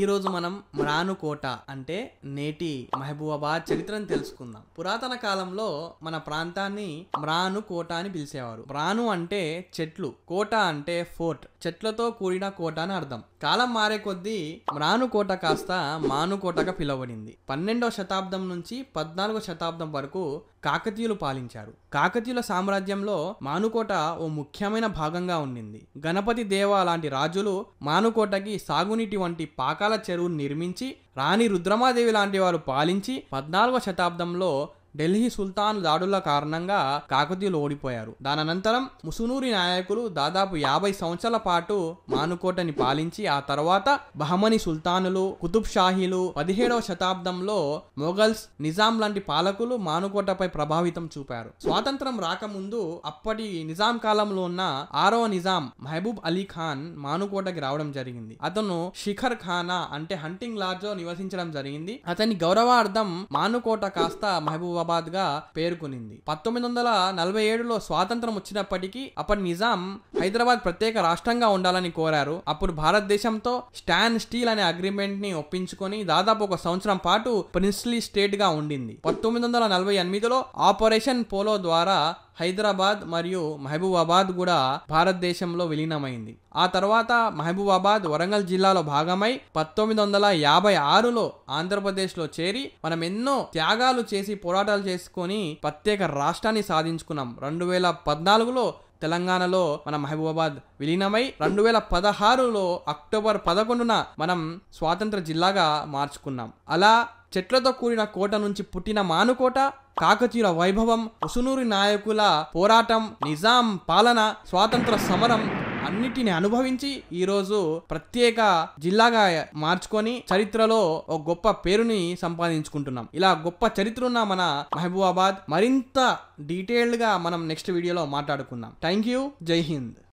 ఈ రోజు మనం మ్రాను కోట అంటే నేటి మహబూబాబాద్ చరిత్రను తెలుసుకుందాం. పురాతన కాలంలో మన ప్రాంతాన్ని మ్రాను కోట అని పిలిచేవారు. మ్రాను అంటే చెట్లు, కోట అంటే ఫోర్ట్, చెట్లతో కూడిన కోట అని అర్థం. కాలం మారే కొద్దీ మ్రాను కోట కాస్త మాను కోటగా పిలువబడింది. 12వ శతాబ్దం నుంచి 14వ శతాబ్దం వరకు కాకతీయులు పాలించారు. కాకతీయుల సామ్రాజ్యంలో మానుకోట ఓ ముఖ్యమైన భాగంగా ఉండింది. గణపతి దేవ లాంటి రాజులు మానుకోటకి సాగునీటి వంటి పాకాల చెరువును నిర్మించి, రాణి రుద్రమాదేవి లాంటి వారు పాలించి 14వ శతాబ్దంలో ఢిల్లీ సుల్తాన్ దాడుల కారణంగా కాకతీయులు ఓడిపోయారు. దానంతరం ముసునూరి నాయకులు దాదాపు 50 సంవత్సరాల పాటు మానుకోటని పాలించి, ఆ తర్వాత బహమని సుల్తానులు, కుతుబ్ షాహీలు, 17వ శతాబ్దంలో మొఘల్స్, నిజాం లాంటి పాలకులు మానుకోటపై ప్రభావితం చూపారు. స్వాతంత్రం రాకముందు అప్పటి నిజాం కాలంలో ఉన్న 6వ నిజాం మహబూబ్ అలీ ఖాన్ మానుకోటకి రావడం జరిగింది. అతను శిఖర్ ఖానా అంటే హంటింగ్ లాడ్జ్ లో నివసించడం జరిగింది. అతని గౌరవార్థం మానుకోట కాస్త మహబూబాబాద్ గా పేర్కొనింది. 1947లో స్వాతంత్రం వచ్చినప్పటికీ అప్పటి నిజాం హైదరాబాద్ ప్రత్యేక రాష్ట్రంగా ఉండాలని కోరారు. అప్పుడు భారతదేశంతో స్టాండ్ స్టీల్ అనే అగ్రిమెంట్ ని ఒప్పించుకొని దాదాపు ఒక సంవత్సరం పాటు ప్రిన్స్లీ స్టేట్ గా ఉండింది. 1948లో ఆపరేషన్ పోలో ద్వారా హైదరాబాద్ మరియు మహబూబాబాద్ కూడా భారతదేశంలో విలీనమైంది. ఆ తర్వాత మహబూబాబాద్ వరంగల్ జిల్లాలో భాగమై 1956లో ఆంధ్రప్రదేశ్లో చేరి మనం ఎన్నో త్యాగాలు చేసి పోరాటాలు చేసుకొని ప్రత్యేక రాష్ట్రాన్ని సాధించుకున్నాం. 2014లో తెలంగాణలో మన మహబూబాబాద్ విలీనమై 2016లో అక్టోబర్ 11న మనం స్వాతంత్ర జిల్లాగా మార్చుకున్నాం. అలా చెట్లతో కూడిన కోట నుంచి పుట్టిన మానుకోట కాకతీయుల వైభవం, ముసునూరి నాయకుల పోరాటం, నిజాం పాలన, స్వాతంత్ర సమరం అన్నిటిని అనుభవించి ఈరోజు ప్రత్యేక జిల్లాగా మార్చుకొని చరిత్రలో ఒక గొప్ప పేరుని సంపాదించుకుంటున్నాం. ఇలా గొప్ప చరిత్ర ఉన్న మన మహబూబాబాద్ మరింత డీటెయిల్డ్ గా మనం నెక్స్ట్ వీడియోలో మాట్లాడుకుందాం. Thank you. జై హింద్.